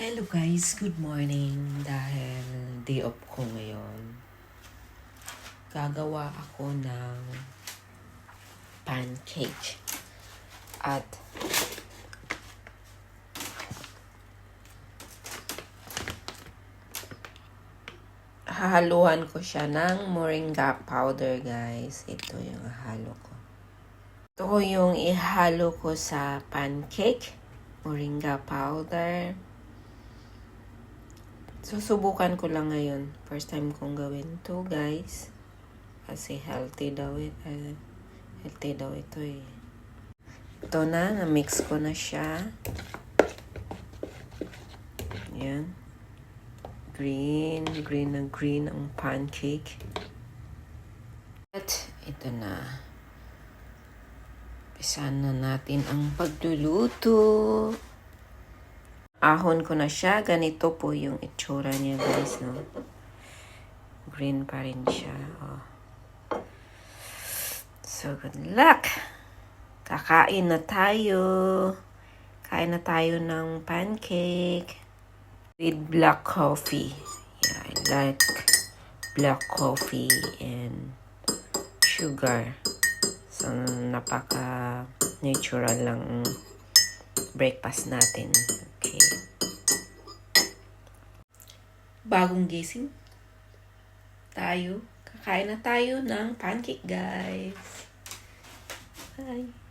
Hello guys, good morning. Dahil day off ko ngayon, gagawa ako ng pancake. At hahaluan ko siya ng moringa powder, guys. Ito yung halo ko. Ito yung ihalo ko sa pancake. Moringa powder. Susubukan ko lang ngayon. First time kong gawin to, guys. Kasi healthy daw ito eh. Ito na-mix ko na siya. Yan. Green ang pancake. At ito na. Umpisahan na natin ang pagluluto. Ahon ko na siya. Ganito po yung itsura niya, guys, no? Green pa rin siya. Oh. So, good luck! Kakain na tayo. Kain na tayo ng pancake with black coffee. Yeah, I like black coffee and sugar. So, napaka-natural lang breakfast natin. Okay. Bagong gising tayo. Kakain na tayo ng pancake, guys. Bye.